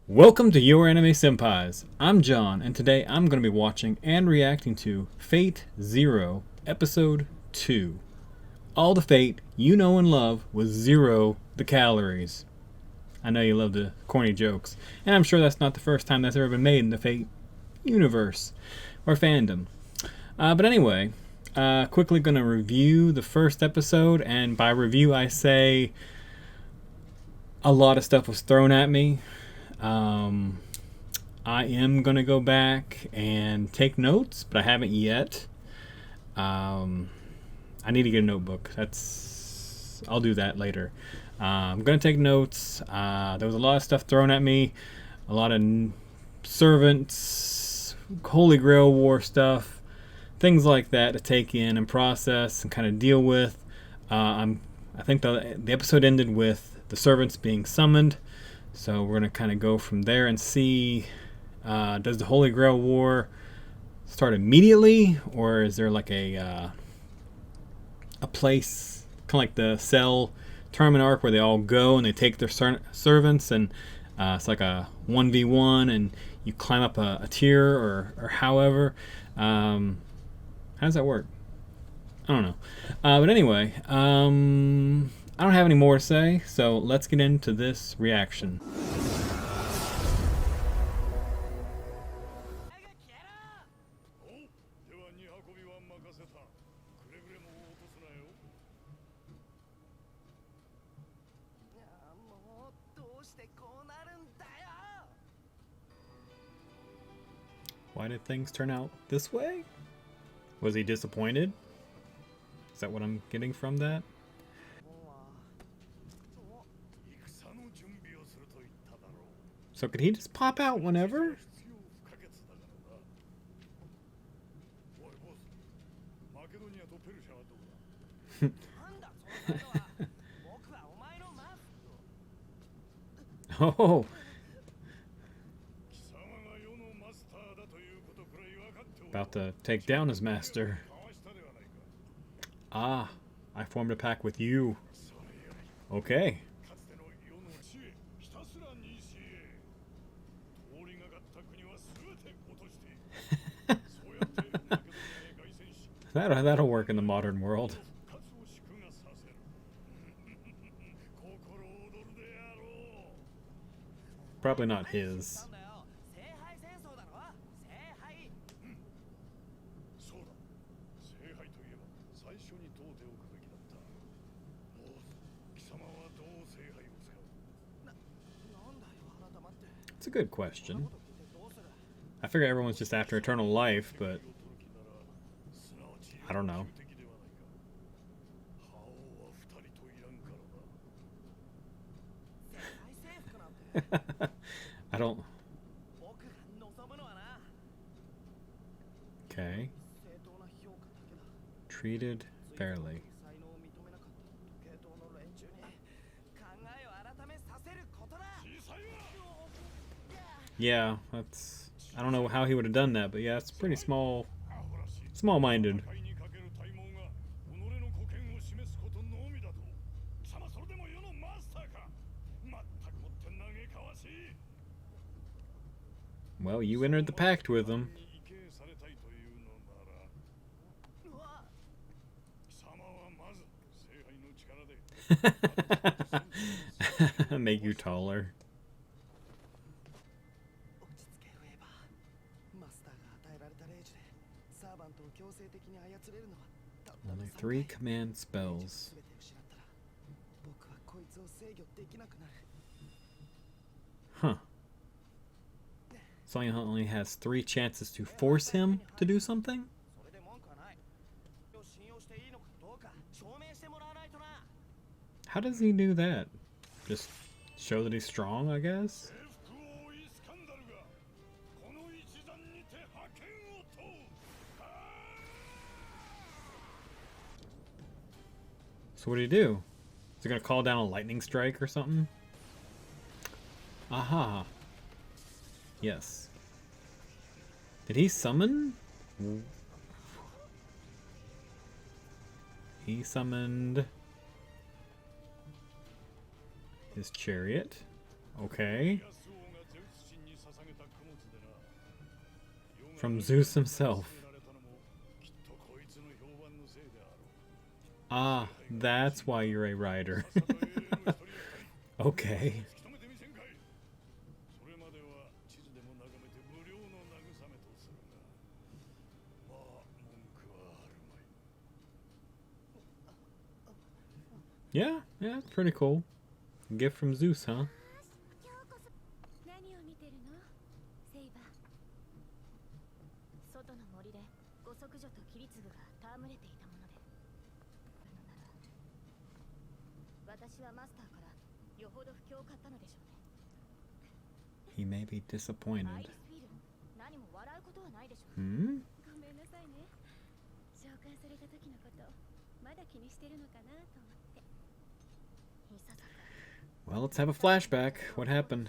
Welcome to Your Anime Senpais. I'm John, and today I'm going to be watching and reacting to Fate Zero, Episode 2. All the Fate you know and love with zero the calories. I know you love the corny jokes, and I'm sure that's not the first time that's ever been made in the Fate universe or fandom. But anyway, quickly going to review the first episode, and by review I say a lot of stuff was thrown at me. I am going to go back and take notes, but I haven't yet. I need to get a notebook. I'll do that later. I'm going to take notes. There was a lot of stuff thrown at me. A lot of servants, Holy Grail War stuff, things like that to take in and process and kind of deal with. I think the episode ended with the servants being summoned. So we're going to kind of go from there and see, does the Holy Grail War start immediately, or is there like a place, kind of like the Cell tournament arc where they all go and they take their servants, and it's like a 1v1 and you climb up a tier or however. How does that work? I don't know. But anyway, I don't have any more to say, so let's get into this reaction. Why did things turn out this way? Was he disappointed? Is that what I'm getting from that? So could he just pop out whenever? Oh. About to take down his master. Ah, I formed a pact with you. Okay. That'll work in the modern world. Probably not his. It's a good question. I figure everyone's just after eternal life, but I don't know. I don't. Okay. Treated fairly. Yeah, that's. I don't know how he would have done that, but yeah, it's pretty small-minded. Well, you entered the pact with him. Make you taller. Only 3 command spells. Huh. Sonya only has 3 chances to force him to do something? How does he do that? Just show that he's strong, I guess? So what do you do? Is he gonna call down a lightning strike or something? Aha. Yes. Did he summon? He summoned his chariot. Okay. From Zeus himself. Ah, that's why you're a rider. Okay. Yeah, it's pretty cool. Gift from Zeus, huh? He may be disappointed. Hmm? Well, let's have a flashback. What happened?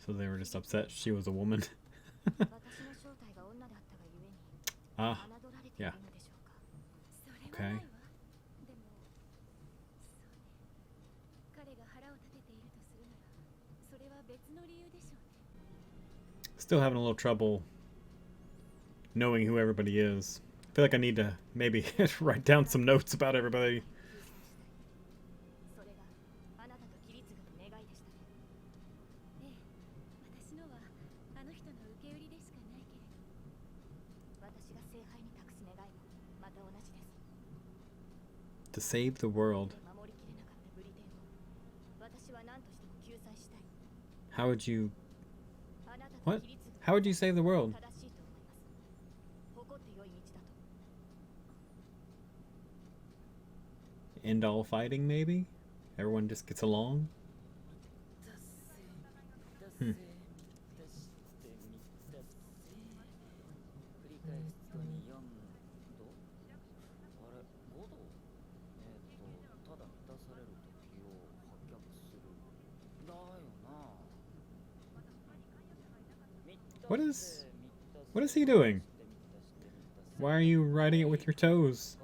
So they were just upset she was a woman. Ah, yeah. Okay. Still having a little trouble knowing who everybody is. I feel like I need to maybe write down some notes about everybody. To save the world. How would you... What? How would you save the world? End all fighting, maybe? Everyone just gets along? Hmm. What is he doing? Why are you riding it with your toes?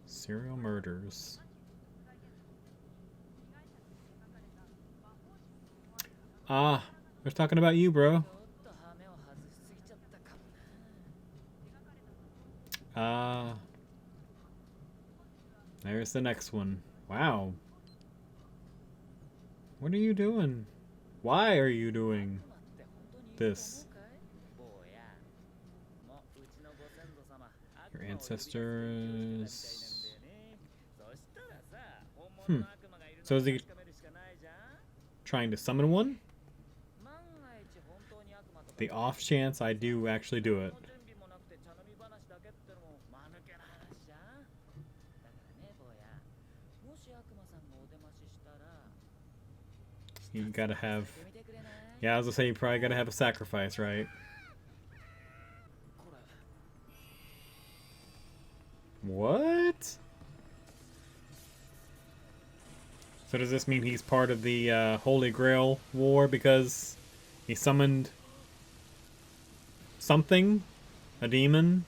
Serial murders. Ah, they're talking about you, bro. Ah. There's the next one. Wow. What are you doing? Why are you doing this? Your ancestors... So is he trying to summon one? The off chance I do actually do it. You gotta have... Yeah, I was gonna say you probably gotta have a sacrifice, right? What? So does this mean he's part of the Holy Grail War because he summoned something? A demon?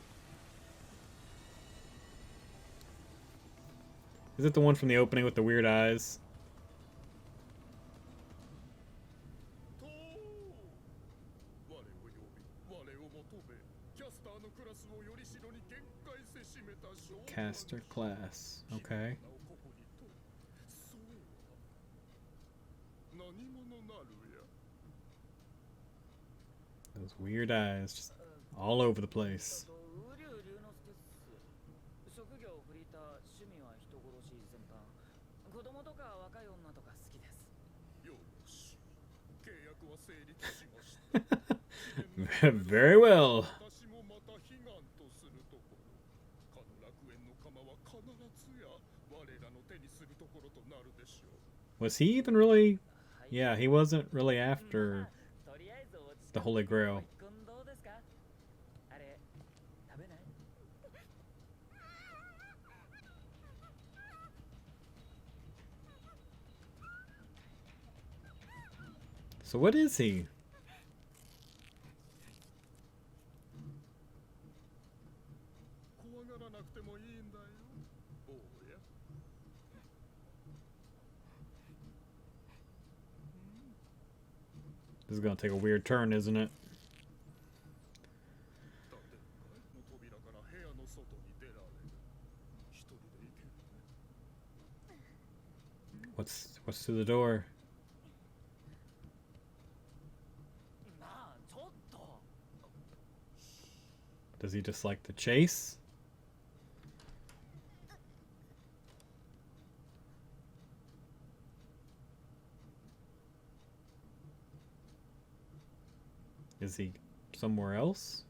Is it the one from the opening with the weird eyes? Caster class. Okay. Those weird eyes just all over the place. Very well. Was he even really... Yeah, he wasn't really after the Holy Grail. So what is he? This is gonna take a weird turn, isn't it? What's through the door? Does he just like the chase? Is he somewhere else?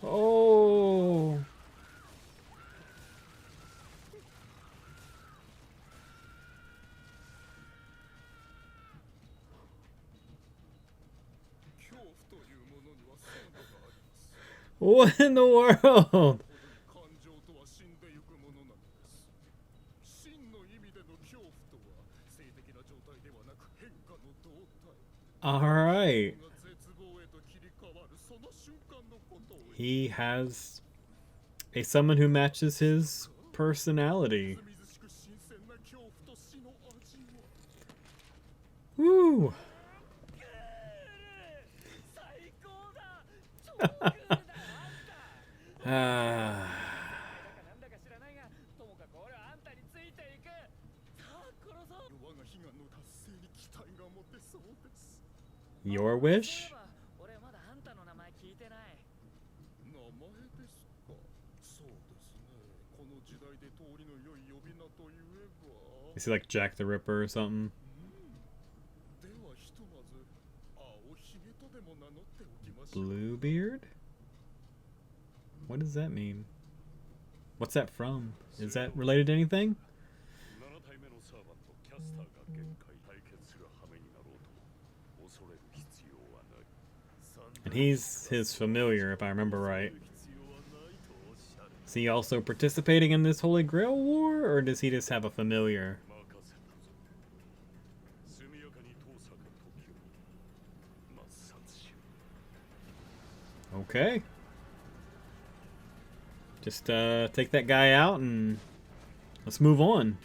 Oh! What in the world? Alright. He has a summon who matches his personality. Woo! Your wish? Is he like Jack the Ripper or something? Bluebeard? What does that mean? What's that from? Is that related to anything? And he's his familiar, if I remember right. Is he also participating in this Holy Grail war, or does he just have a familiar? Okay. Just take that guy out and let's move on.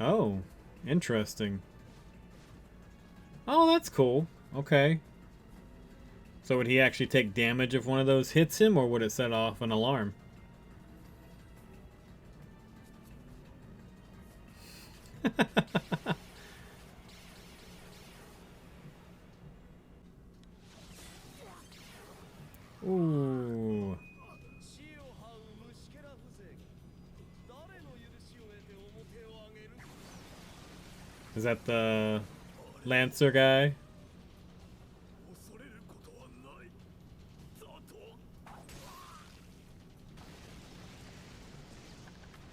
Oh, interesting. Oh, that's cool. Okay. So would he actually take damage if one of those hits him, or would it set off an alarm? Ooh. Is that the Lancer guy?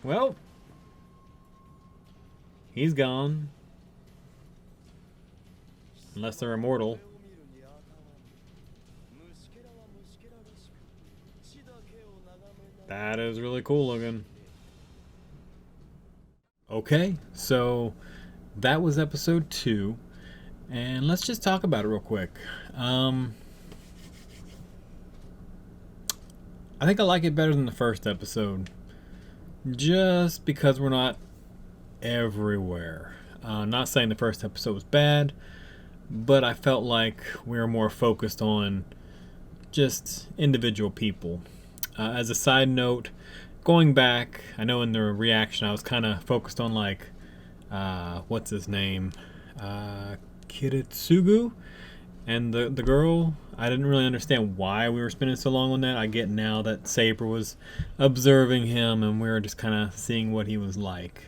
Well, he's gone. Unless they're immortal. That is really cool looking. Okay, so that was episode 2. And let's just talk about it real quick. I think I like it better than the first episode. Just because we're not everywhere. Not saying the first episode was bad, but I felt like we were more focused on just individual people. As a side note, going back, I know in the reaction I was kind of focused on like, what's his name? Kiritsugu? And the girl, I didn't really understand why we were spending so long on that. I get now that Saber was observing him and we were just kind of seeing what he was like.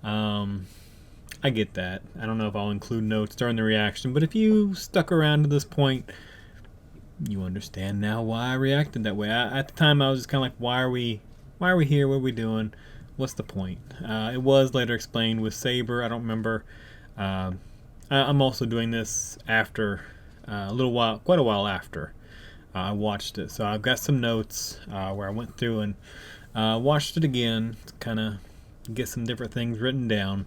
I get that. I don't know if I'll include notes during the reaction, but if you stuck around to this point, you understand now why I reacted that way. At the time, I was just kind of like, why are we here? What are we doing? What's the point? It was later explained with Saber. I don't remember. I'm also doing this after quite a while after I watched it. So I've got some notes where I went through and watched it again to kind of get some different things written down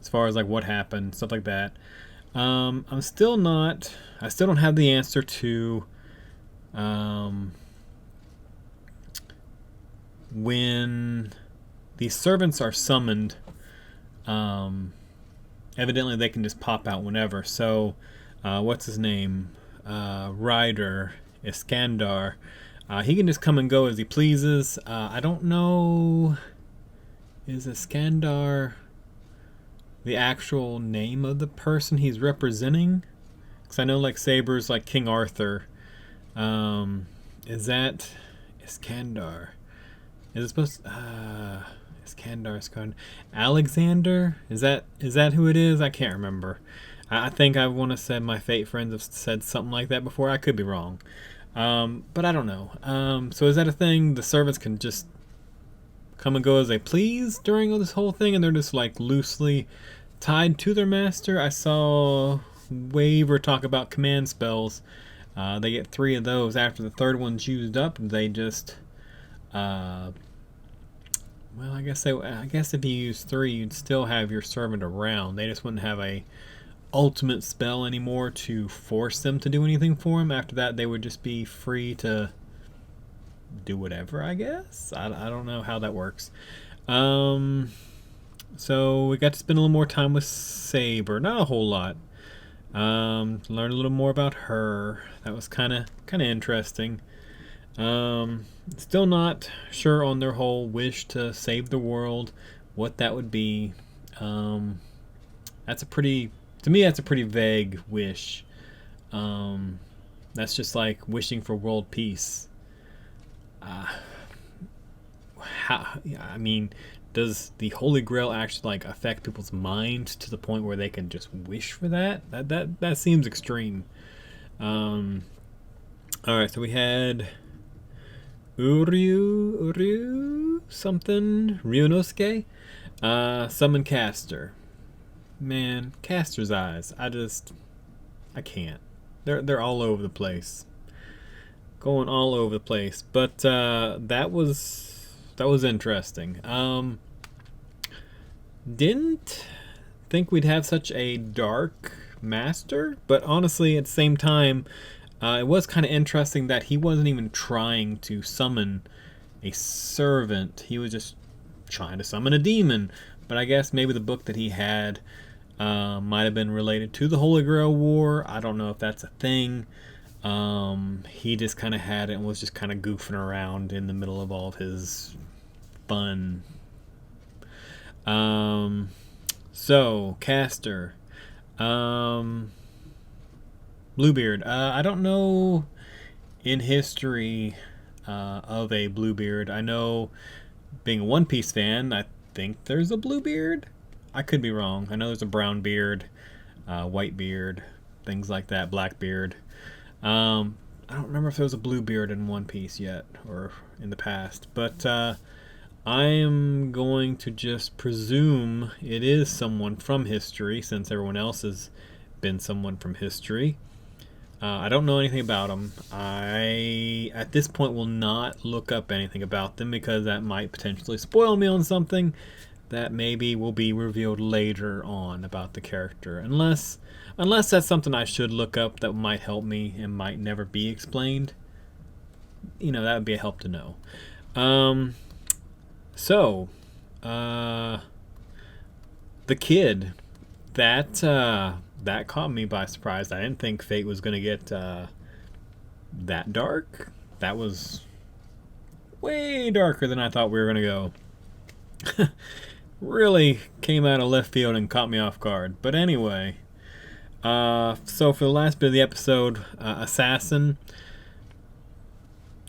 as far as like what happened, stuff like that. I still don't have the answer to when these servants are summoned, evidently they can just pop out whenever. So, what's his name? Ryder, Iskandar. He can just come and go as he pleases. I don't know. Is Iskandar the actual name of the person he's representing? Because I know, like, Saber's like King Arthur. Is that Iskandar? Is it supposed to, Iskandar. Alexander? Is that who it is? I can't remember. I think I want to say my Fate friends have said something like that before. I could be wrong. But I don't know. So is that a thing? The servants can just come and go as they please during this whole thing, and they're just like loosely tied to their master? I saw Waver talk about command spells. They get 3 of those. After the 3rd one's used up, they just well, I guess if you use 3, you'd still have your servant around. They just wouldn't have a ultimate spell anymore to force them to do anything for them. After that, they would just be free to do whatever, I guess. I don't know how that works. So we got to spend a little more time with Saber. Not a whole lot. Learn a little more about her. That was kind of interesting. Still not sure on their whole wish to save the world, what that would be. That's a pretty vague wish. That's just like wishing for world peace. I mean, does the Holy Grail actually like affect people's minds to the point where they can just wish for that? That seems extreme. All right, so we had Uryu something Ryunosuke, summon Caster. Man, Caster's eyes. I can't. They're all over the place. Going all over the place. But that was interesting. Didn't think we'd have such a dark master, but honestly, at the same time, it was kind of interesting that he wasn't even trying to summon a servant. He was just trying to summon a demon. But I guess maybe the book that he had might have been related to the Holy Grail War. I don't know if that's a thing. He just kind of had it and was just kind of goofing around in the middle of all of his fun. So, Caster. Bluebeard. I don't know in history of a Bluebeard. I know, being a One Piece fan, I think there's a Bluebeard. I could be wrong. I know there's a brown beard, white beard, things like that, black beard. I don't remember if there was a Bluebeard in One Piece yet or in the past, but I am going to just presume it is someone from history, since everyone else has been someone from history. I don't know anything about them. I, at this point, will not look up anything about them because that might potentially spoil me on something that maybe will be revealed later on about the character. Unless that's something I should look up that might help me and might never be explained. You know, that would be a help to know. The kid, that caught me by surprise. I didn't think Fate was going to get that dark. That was way darker than I thought we were going to go. Really came out of left field and caught me off guard. But anyway, so for the last bit of the episode, Assassin.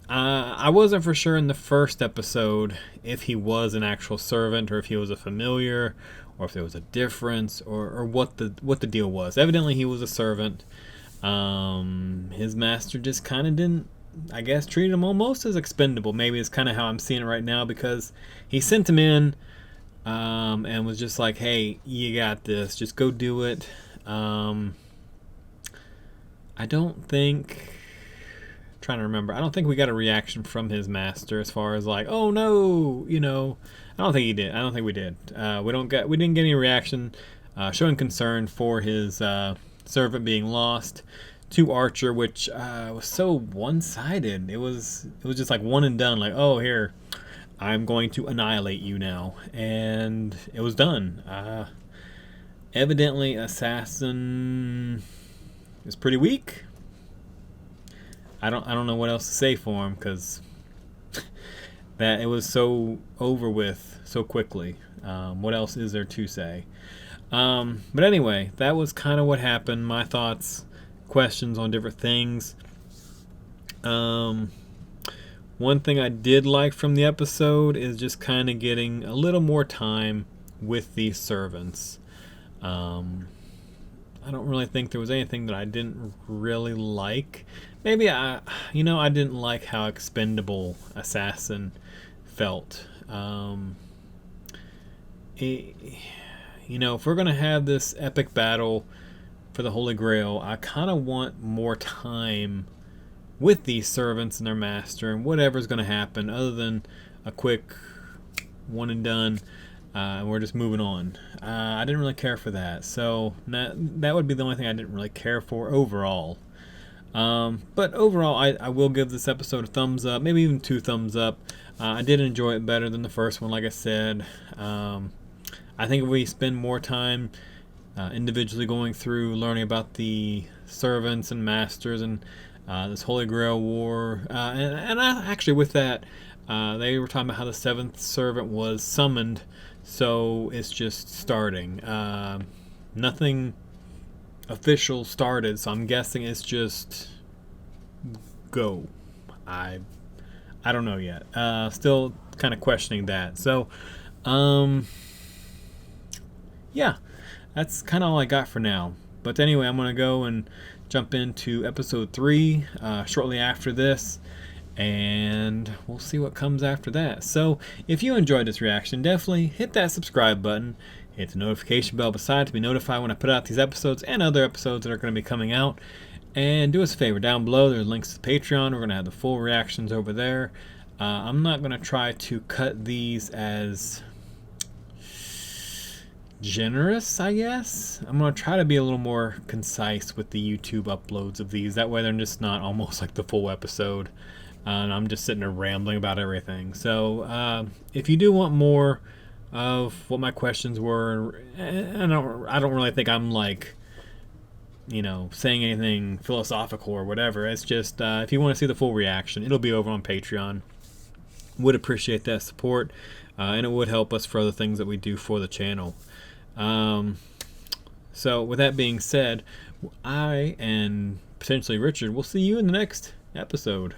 I wasn't for sure in the first episode if he was an actual servant or if he was a familiar, or if there was a difference, or what the deal was. Evidently, he was a servant. His master just kind of didn't, I guess, treat him almost as expendable. Maybe it's kind of how I'm seeing it right now, because he sent him in and was just like, "Hey, you got this. Just go do it." I don't think. Trying to remember. I don't think we got a reaction from his master as far as like, "Oh no," you know. I don't think he did. I don't think we did. We didn't get any reaction showing concern for his servant being lost to Archer, which was so one-sided. It was just like one and done. Like, oh, here, I'm going to annihilate you now. And it was done. Evidently, Assassin is pretty weak. I don't know what else to say for him, because that it was so over with so quickly. What else is there to say? But anyway, that was kind of what happened. My thoughts, questions on different things. One thing I did like from the episode is just kind of getting a little more time with these servants. I don't really think there was anything that I didn't really like. Maybe I didn't like how expendable Assassin felt. If we're gonna have this epic battle for the Holy Grail, I kind of want more time with these servants and their master, and whatever's gonna happen, other than a quick one and done. We're just moving on. I didn't really care for that, so that would be the only thing I didn't really care for overall. But overall, I will give this episode a thumbs up, maybe even 2 thumbs up. I did enjoy it better than the first one, like I said. I think if we spend more time individually going through, learning about the servants and masters and this Holy Grail war, and actually with that, they were talking about how the 7th servant was summoned, so it's just starting. Nothing official started, so I'm guessing it's just go. I don't know yet. Still kind of questioning that. So, yeah, that's kind of all I got for now. But anyway, I'm gonna go and jump into episode 3 shortly after this, and we'll see what comes after that. So if you enjoyed this reaction, definitely hit that subscribe button, hit the notification bell beside to be notified when I put out these episodes and other episodes that are going to be coming out. And do us a favor, down below there's links to Patreon. We're going to have the full reactions over there. I'm not going to try to cut these as generous, I guess. I'm going to try to be a little more concise with the YouTube uploads of these. That way they're just not almost like the full episode. And I'm just sitting there rambling about everything. So if you do want more of what my questions were, and I don't really think I'm like, saying anything philosophical or whatever. It's just if you want to see the full reaction, it'll be over on Patreon. Would appreciate that support, and it would help us for other things that we do for the channel. So with that being said, I and potentially Richard will see you in the next episode.